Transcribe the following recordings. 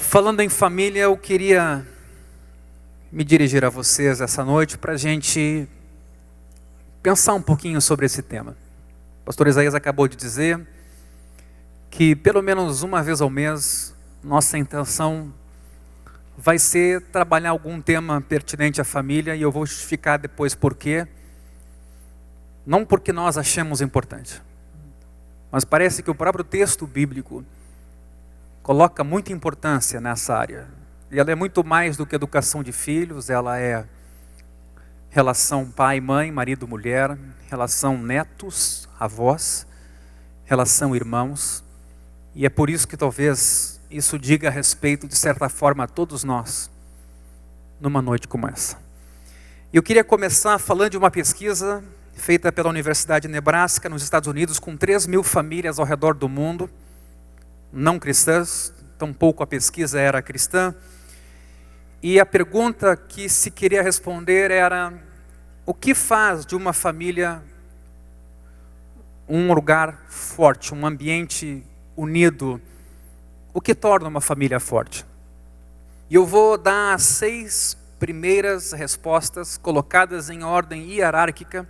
Falando em família, eu queria me dirigir a vocês essa noite para a gente pensar um pouquinho sobre esse tema. O pastor Isaías acabou de dizer que pelo menos uma vez ao mês, nossa intenção vai ser trabalhar algum tema pertinente à família, e eu vou justificar depois por quê. Não porque nós achamos importante, mas parece que o próprio texto bíblico coloca muita importância nessa área. E ela é muito mais do que educação de filhos, ela é relação pai, mãe, marido, mulher, relação netos, avós, relação irmãos. E é por isso que talvez isso diga a respeito, de certa forma, a todos nós, numa noite como essa. Eu queria começar falando de uma pesquisa feita pela Universidade de Nebraska, nos Estados Unidos, com 3.000 famílias ao redor do mundo, não cristãs, tampouco a pesquisa era cristã. E a pergunta que se queria responder era: o que faz de uma família um lugar forte, um ambiente unido? O que torna uma família forte? E eu vou dar as 6 primeiras respostas, colocadas em ordem hierárquica,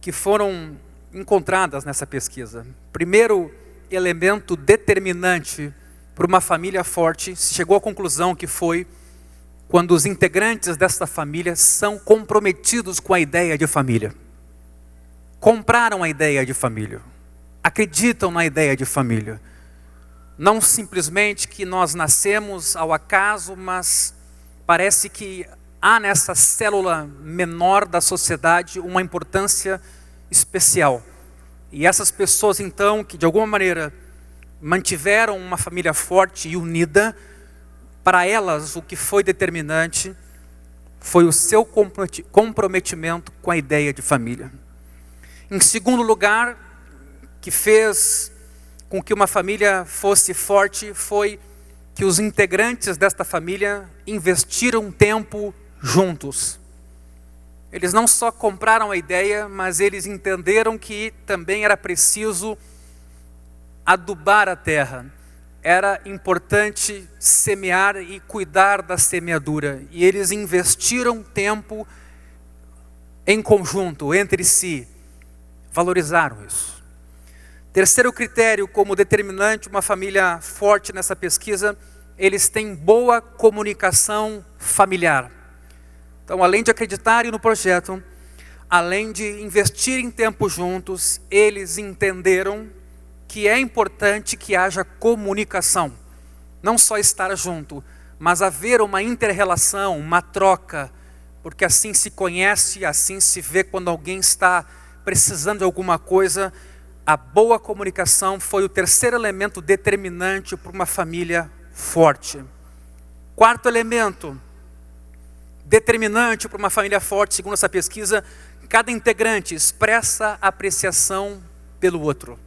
que foram encontradas nessa pesquisa. Primeiro elemento determinante para uma família forte, se chegou à conclusão que foi quando os integrantes desta família são comprometidos com a ideia de família. Compraram a ideia de família, acreditam na ideia de família. Não simplesmente que nós nascemos ao acaso, mas parece que há nessa célula menor da sociedade uma importância especial. E essas pessoas então, que de alguma maneira mantiveram uma família forte e unida, para elas o que foi determinante foi o seu comprometimento com a ideia de família. Em segundo lugar, que fez com que uma família fosse forte, foi que os integrantes desta família investiram tempo juntos. Eles não só compraram a ideia, mas eles entenderam que também era preciso adubar a terra. Era importante semear e cuidar da semeadura. E eles investiram tempo em conjunto, entre si. Valorizaram isso. Terceiro critério como determinante uma família forte nessa pesquisa: eles têm boa comunicação familiar. Então, além de acreditarem no projeto, além de investirem tempo juntos, eles entenderam que é importante que haja comunicação. Não só estar junto, mas haver uma inter-relação, uma troca, porque assim se conhece, assim se vê quando alguém está precisando de alguma coisa. A boa comunicação foi o terceiro elemento determinante para uma família forte. Quarto elemento determinante para uma família forte, segundo essa pesquisa: cada integrante expressa apreciação pelo outro.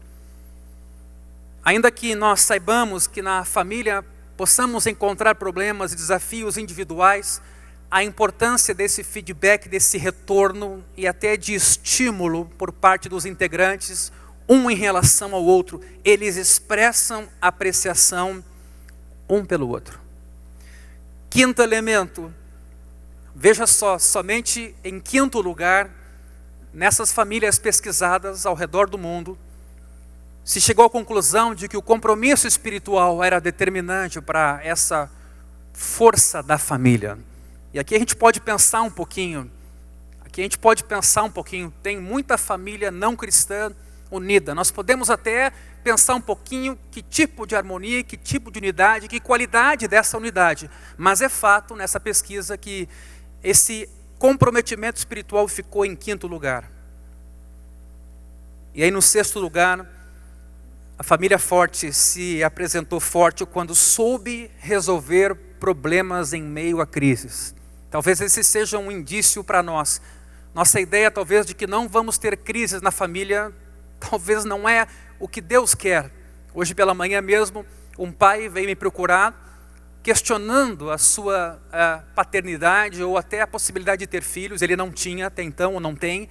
Ainda que nós saibamos que na família possamos encontrar problemas e desafios individuais, a importância desse feedback, desse retorno e até de estímulo por parte dos integrantes, um em relação ao outro, eles expressam apreciação um pelo outro. Quinto elemento, veja só, somente em quinto lugar, nessas famílias pesquisadas ao redor do mundo, se chegou à conclusão de que o compromisso espiritual era determinante para essa força da família. E aqui a gente pode pensar um pouquinho, tem muita família não cristã unida. Nós podemos até pensar um pouquinho que tipo de harmonia, que tipo de unidade, que qualidade dessa unidade. Mas é fato nessa pesquisa que esse comprometimento espiritual ficou em quinto lugar. E aí no sexto lugar, a família forte se apresentou forte quando soube resolver problemas em meio a crises. Talvez esse seja um indício para nós. Nossa ideia talvez de que não vamos ter crises na família, talvez não é o que Deus quer. Hoje pela manhã mesmo, um pai veio me procurar, questionando a sua paternidade ou até a possibilidade de ter filhos. Ele não tinha até então, ou não tem.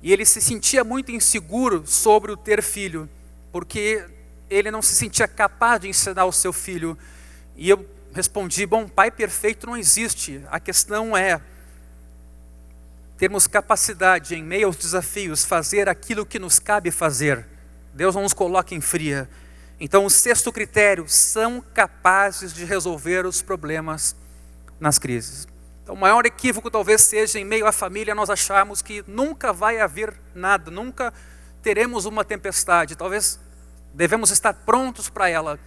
E ele se sentia muito inseguro sobre o ter filho, porque ele não se sentia capaz de ensinar o seu filho. E eu respondi, bom, pai perfeito não existe. A questão é termos capacidade, em meio aos desafios, fazer aquilo que nos cabe fazer. Deus não nos coloca em fria. Então, o sexto critério, são capazes de resolver os problemas nas crises. Então, o maior equívoco talvez seja, em meio à família, nós acharmos que nunca vai haver nada, nunca teremos uma tempestade. Talvez devemos estar prontos para ela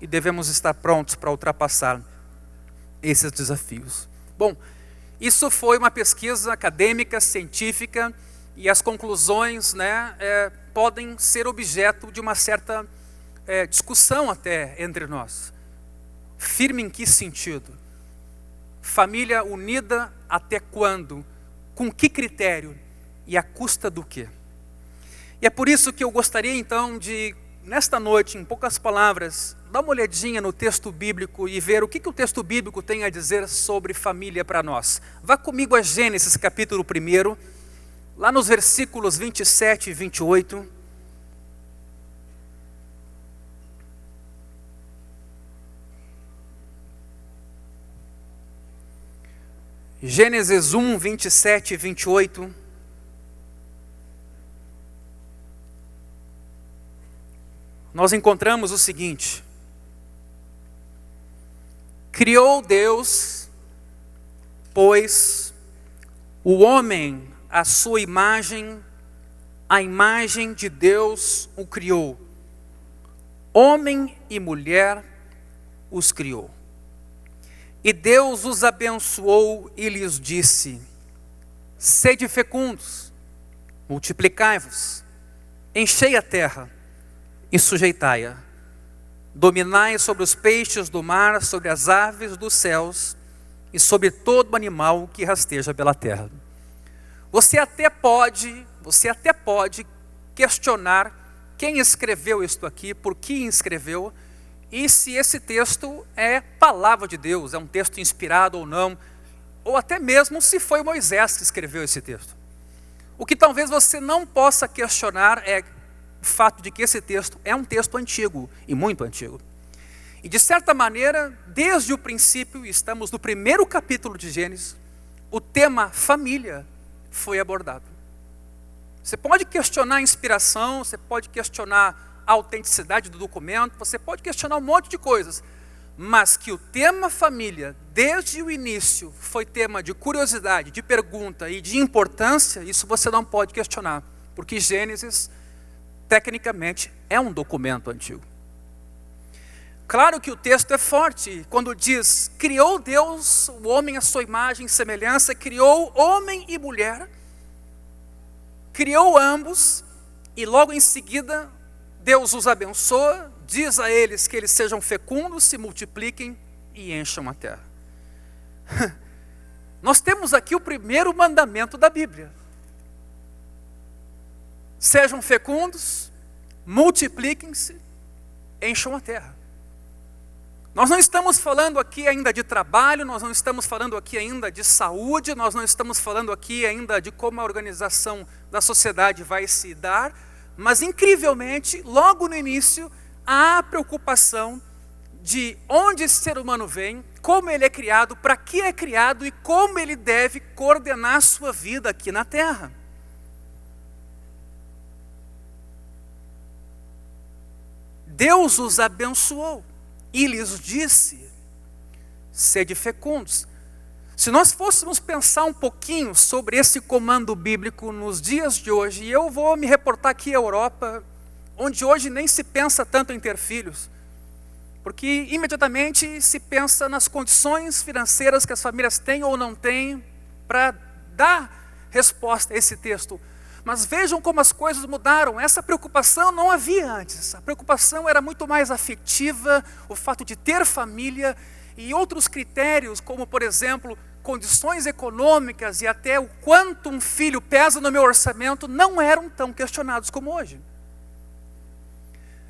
e devemos estar prontos para ultrapassar esses desafios. Bom, isso foi uma pesquisa acadêmica, científica, e as conclusões, podem ser objeto de uma certa discussão até entre nós. Firme em que sentido? Família unida até quando? Com que critério? E à custa do quê? E é por isso que eu gostaria então de, nesta noite, em poucas palavras, dar uma olhadinha no texto bíblico e ver o que o texto bíblico tem a dizer sobre família para nós. Vá comigo a Gênesis capítulo 1, lá nos versículos 27 e 28. Gênesis 1, 27 e 28. Nós encontramos o seguinte: criou Deus, pois, o homem à sua imagem, a imagem de Deus o criou. Homem e mulher os criou. E Deus os abençoou e lhes disse: sede fecundos, multiplicai-vos, enchei a terra e sujeitai-a. Dominai sobre os peixes do mar, sobre as aves dos céus e sobre todo animal que rasteja pela terra. Você até pode questionar quem escreveu isto aqui, por que escreveu, e se esse texto é palavra de Deus, é um texto inspirado ou não, ou até mesmo se foi Moisés que escreveu esse texto. O que talvez você não possa questionar é o fato de que esse texto é um texto antigo, e muito antigo. E de certa maneira, desde o princípio, estamos no primeiro capítulo de Gênesis, o tema família foi abordado. Você pode questionar a inspiração, você pode questionar a autenticidade do documento, você pode questionar um monte de coisas, mas que o tema família, desde o início, foi tema de curiosidade, de pergunta e de importância, isso você não pode questionar, porque Gênesis, tecnicamente, é um documento antigo. Claro que o texto é forte, quando diz, criou Deus o homem à sua imagem e semelhança, criou homem e mulher, criou ambos, e logo em seguida, Deus os abençoa, diz a eles que eles sejam fecundos, se multipliquem e encham a terra. Nós temos aqui o primeiro mandamento da Bíblia. Sejam fecundos, multipliquem-se, encham a terra. Nós não estamos falando aqui ainda de trabalho, nós não estamos falando aqui ainda de saúde, nós não estamos falando aqui ainda de como a organização da sociedade vai se dar, mas incrivelmente, logo no início, há a preocupação de onde esse ser humano vem, como ele é criado, para que é criado e como ele deve coordenar a sua vida aqui na terra. Deus os abençoou e lhes disse, sede fecundos. Se nós fôssemos pensar um pouquinho sobre esse comando bíblico nos dias de hoje, e eu vou me reportar aqui à Europa, onde hoje nem se pensa tanto em ter filhos, porque imediatamente se pensa nas condições financeiras que as famílias têm ou não têm para dar resposta a esse texto. Mas vejam como as coisas mudaram. Essa preocupação não havia antes. A preocupação era muito mais afetiva, o fato de ter família e outros critérios, como por exemplo, condições econômicas e até o quanto um filho pesa no meu orçamento, não eram tão questionados como hoje.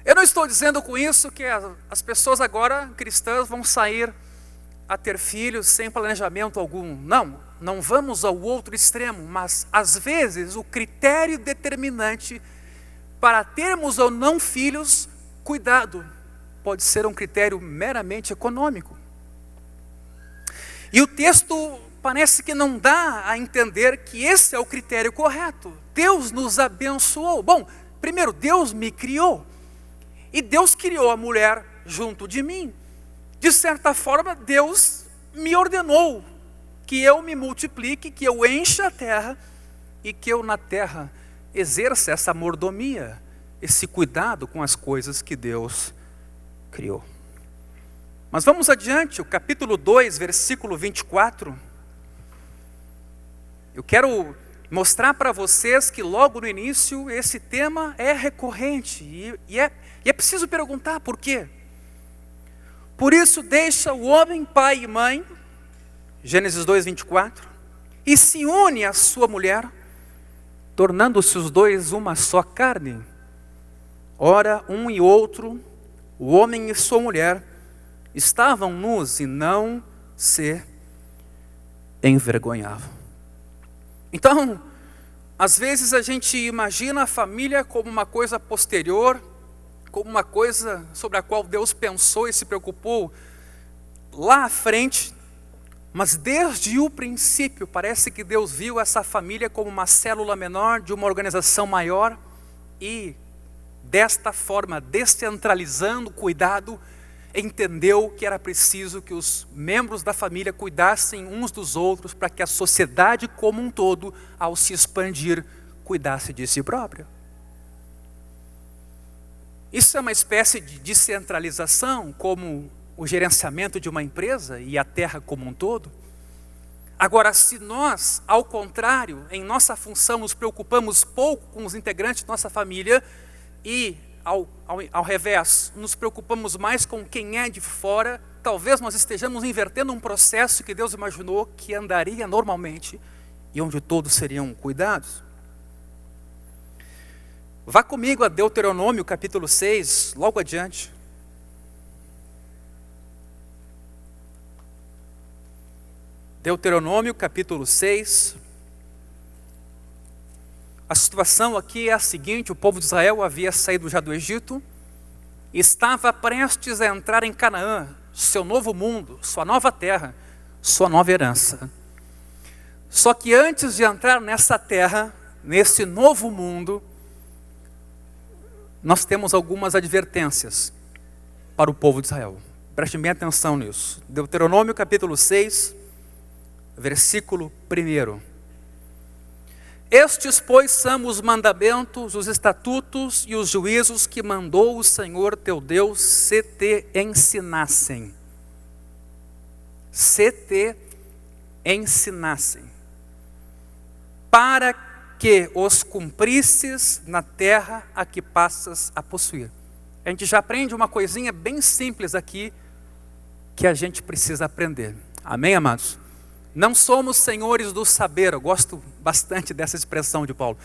Eu não estou dizendo com isso que as pessoas agora, cristãs, vão sair a ter filhos sem planejamento algum. Não vamos ao outro extremo, mas às vezes o critério determinante para termos ou não filhos, cuidado, pode ser um critério meramente econômico. E o texto parece que não dá a entender que esse é o critério correto. Deus nos abençoou. Bom, primeiro, Deus me criou. E Deus criou a mulher junto de mim. De certa forma, Deus me ordenou que eu me multiplique, que eu encha a terra e que eu na terra exerça essa mordomia, esse cuidado com as coisas que Deus criou. Mas vamos adiante, o capítulo 2, versículo 24. Eu quero mostrar para vocês que logo no início esse tema é recorrente e é preciso perguntar por quê. Por isso deixa o homem pai e mãe, Gênesis 2, 24, e se une à sua mulher, tornando-se os dois uma só carne. Ora, um e outro, o homem e sua mulher, estavam nus e não se envergonhavam. Então, às vezes a gente imagina a família como uma coisa posterior, como uma coisa sobre a qual Deus pensou e se preocupou lá à frente, mas desde o princípio parece que Deus viu essa família como uma célula menor de uma organização maior e desta forma, descentralizando o cuidado, entendeu que era preciso que os membros da família cuidassem uns dos outros para que a sociedade como um todo, ao se expandir, cuidasse de si própria. Isso é uma espécie de descentralização, como o gerenciamento de uma empresa e a terra como um todo. Agora, se nós, ao contrário, em nossa função nos preocupamos pouco com os integrantes de nossa família e ao revés, nos preocupamos mais com quem é de fora, talvez nós estejamos invertendo um processo que Deus imaginou que andaria normalmente e onde todos seriam cuidados. Vá comigo a Deuteronômio capítulo 6, logo adiante. Deuteronômio capítulo 6. A situação aqui é a seguinte: o povo de Israel havia saído já do Egito, estava prestes a entrar em Canaã, seu novo mundo, sua nova terra, sua nova herança. Só que antes de entrar nessa terra, nesse novo mundo, nós temos algumas advertências para o povo de Israel. Preste bem atenção nisso. Deuteronômio capítulo 6, versículo 1. Estes, pois, são os mandamentos, os estatutos e os juízos que mandou o Senhor teu Deus se te ensinassem. Se te ensinassem. Para que os cumprisses na terra a que passas a possuir. A gente já aprende uma coisinha bem simples aqui, que a gente precisa aprender. Amém, amados? Não somos senhores do saber. Eu gosto bastante dessa expressão de Paulo.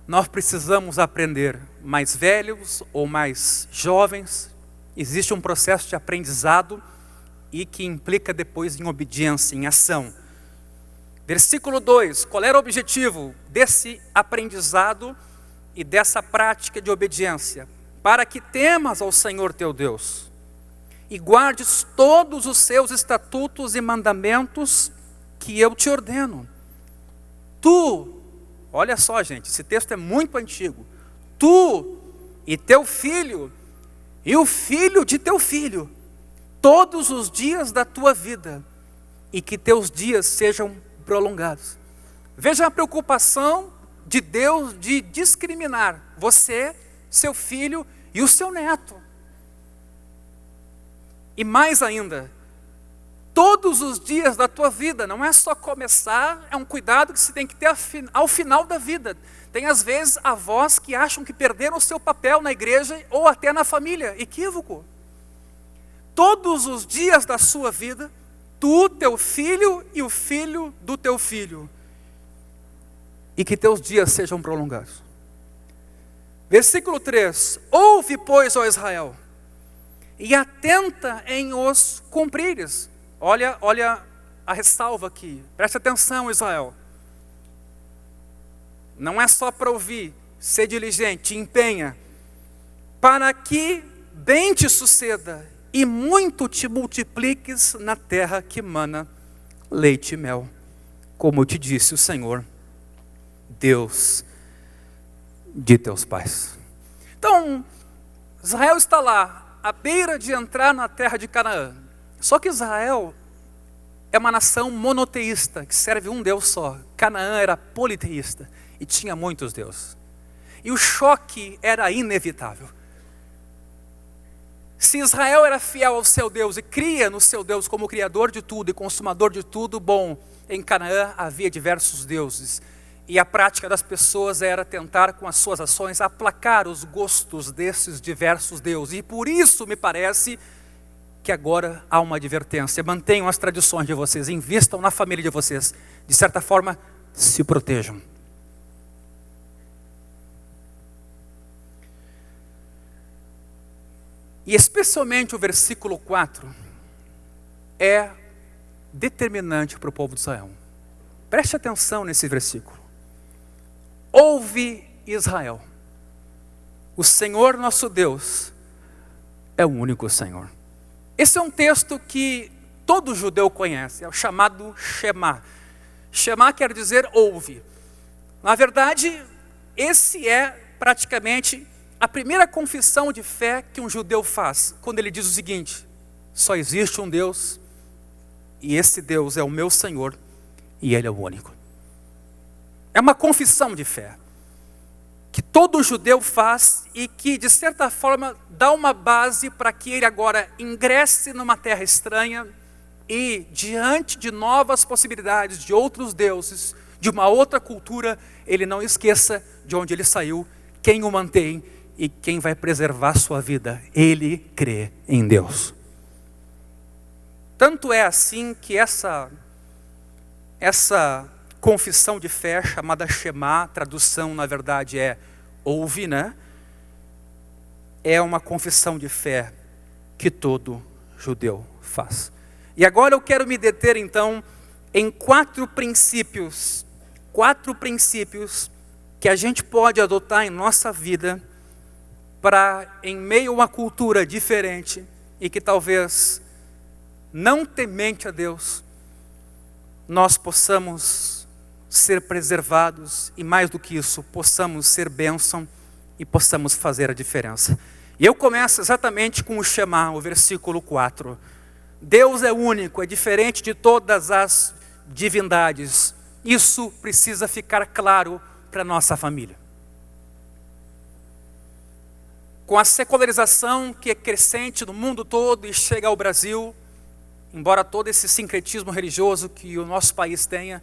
Nós precisamos aprender, mais velhos ou mais jovens. Existe um processo de aprendizado e que implica depois em obediência, em ação. Versículo 2, qual era o objetivo desse aprendizado e dessa prática de obediência? Para que temas ao Senhor teu Deus e guardes todos os seus estatutos e mandamentos que eu te ordeno. Tu, olha só gente, esse texto é muito antigo. Tu e teu filho e o filho de teu filho, todos os dias da tua vida, e que teus dias sejam prolongados. Veja a preocupação de Deus de discriminar você, seu filho e o seu neto. E mais ainda, todos os dias da tua vida, não é só começar, é um cuidado que se tem que ter ao final da vida. Tem às vezes avós que acham que perderam o seu papel na igreja ou até na família, equívoco. Todos os dias da sua vida, tu, teu filho e o filho do teu filho, e que teus dias sejam prolongados. Versículo 3, ouve pois, ó Israel, e atenta em os cumprires. Olha a ressalva aqui, preste atenção, Israel. Não é só para ouvir, ser diligente, empenha, para que bem te suceda e muito te multipliques na terra que mana leite e mel, como te disse o Senhor, Deus de teus pais. Então, Israel está lá, à beira de entrar na terra de Canaã. Só que Israel é uma nação monoteísta, que serve um Deus só. Canaã era politeísta e tinha muitos deuses. E o choque era inevitável. Se Israel era fiel ao seu Deus e cria no seu Deus como criador de tudo e consumador de tudo, bom, em Canaã havia diversos deuses. E a prática das pessoas era tentar com as suas ações aplacar os gostos desses diversos deuses. E por isso me parece que agora há uma advertência. Mantenham as tradições de vocês, invistam na família de vocês. De certa forma, se protejam. E especialmente o versículo 4 é determinante para o povo de Israel. Preste atenção nesse versículo. Ouve Israel, o Senhor nosso Deus é o único Senhor. Esse é um texto que todo judeu conhece, é o chamado Shema. Shema quer dizer ouve. Na verdade, esse é praticamente a primeira confissão de fé que um judeu faz, quando ele diz o seguinte: só existe um Deus, e esse Deus é o meu Senhor, e Ele é o único. É uma confissão de fé, que todo judeu faz, e que de certa forma dá uma base para que ele agora ingresse numa terra estranha, e diante de novas possibilidades, de outros deuses, de uma outra cultura, ele não esqueça de onde ele saiu, quem o mantém, e quem vai preservar sua vida. Ele crê em Deus. Tanto é assim que essa confissão de fé, chamada Shema, tradução na verdade é ouve, né? É uma confissão de fé que todo judeu faz. E agora eu quero me deter então em quatro princípios que a gente pode adotar em nossa vida para, em meio a uma cultura diferente e que talvez não temente a Deus, nós possamos ser preservados e, mais do que isso, possamos ser bênção e possamos fazer a diferença. E eu começo exatamente com o Shema, o versículo 4. Deus é único, é diferente de todas as divindades. Isso precisa ficar claro para a nossa família. Com a secularização que é crescente no mundo todo e chega ao Brasil, embora todo esse sincretismo religioso que o nosso país tenha,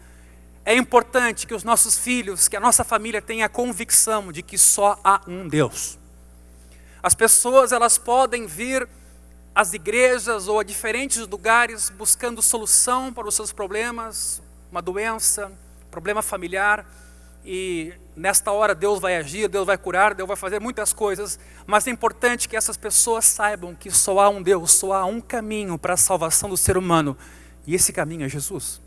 é importante que os nossos filhos, que a nossa família tenha a convicção de que só há um Deus. As pessoas, elas podem vir às igrejas ou a diferentes lugares buscando solução para os seus problemas, uma doença, problema familiar, e nesta hora Deus vai agir, Deus vai curar, Deus vai fazer muitas coisas, mas é importante que essas pessoas saibam que só há um Deus, só há um caminho para a salvação do ser humano, e esse caminho é Jesus.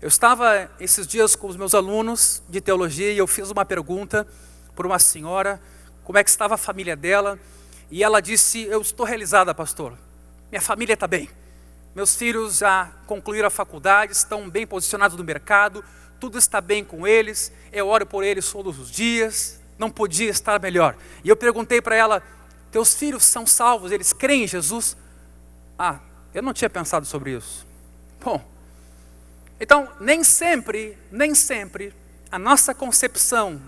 Eu estava esses dias com os meus alunos de teologia e eu fiz uma pergunta para uma senhora, como é que estava a família dela, e ela disse: eu estou realizada, pastor, minha família está bem, meus filhos já concluíram a faculdade, estão bem posicionados no mercado, tudo está bem com eles, eu oro por eles todos os dias, não podia estar melhor. E eu perguntei para ela: teus filhos são salvos, eles creem em Jesus? Ah, eu não tinha pensado sobre isso. Bom, então nem sempre a nossa concepção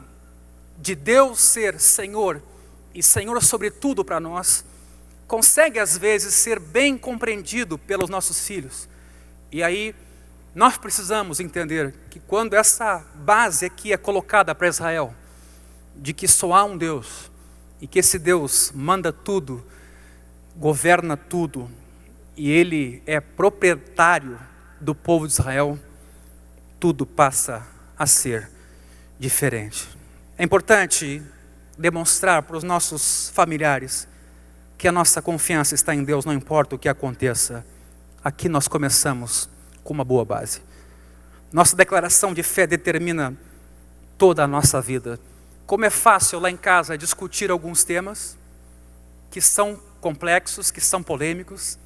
de Deus ser Senhor e Senhor sobre tudo para nós, consegue às vezes ser bem compreendido pelos nossos filhos. E aí nós precisamos entender que quando essa base aqui é colocada para Israel, de que só há um Deus, e que esse Deus manda tudo, governa tudo, e Ele é proprietário do povo de Israel, tudo passa a ser diferente. É importante demonstrar para os nossos familiares que a nossa confiança está em Deus, não importa o que aconteça. Aqui nós começamos com uma boa base. Nossa declaração de fé determina toda a nossa vida. Como é fácil lá em casa discutir alguns temas que são complexos, que são polêmicos.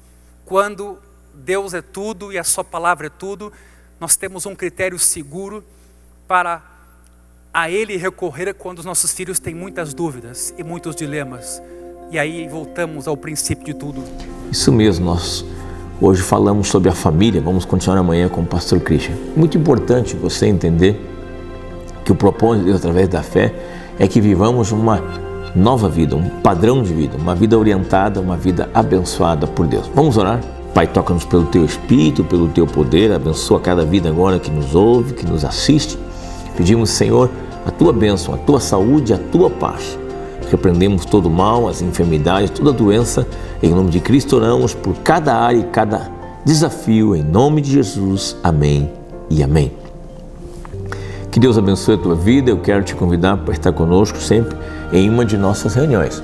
Quando Deus é tudo e a sua palavra é tudo, nós temos um critério seguro para a Ele recorrer quando os nossos filhos têm muitas dúvidas e muitos dilemas. E aí voltamos ao princípio de tudo. Isso mesmo, nós hoje falamos sobre a família, vamos continuar amanhã com o pastor Christian. Muito importante você entender que o propósito de Deus através da fé é que vivamos uma nova vida, um padrão de vida, uma vida orientada, uma vida abençoada por Deus. Vamos orar? Pai, toca-nos pelo Teu Espírito, pelo Teu poder, abençoa cada vida agora que nos ouve, que nos assiste. Pedimos, Senhor, a Tua bênção, a Tua saúde, a Tua paz. Repreendemos todo o mal, as enfermidades, toda doença. Em nome de Cristo oramos por cada área e cada desafio. Em nome de Jesus. Amém e amém. Que Deus abençoe a tua vida. Eu quero te convidar para estar conosco sempre em uma de nossas reuniões.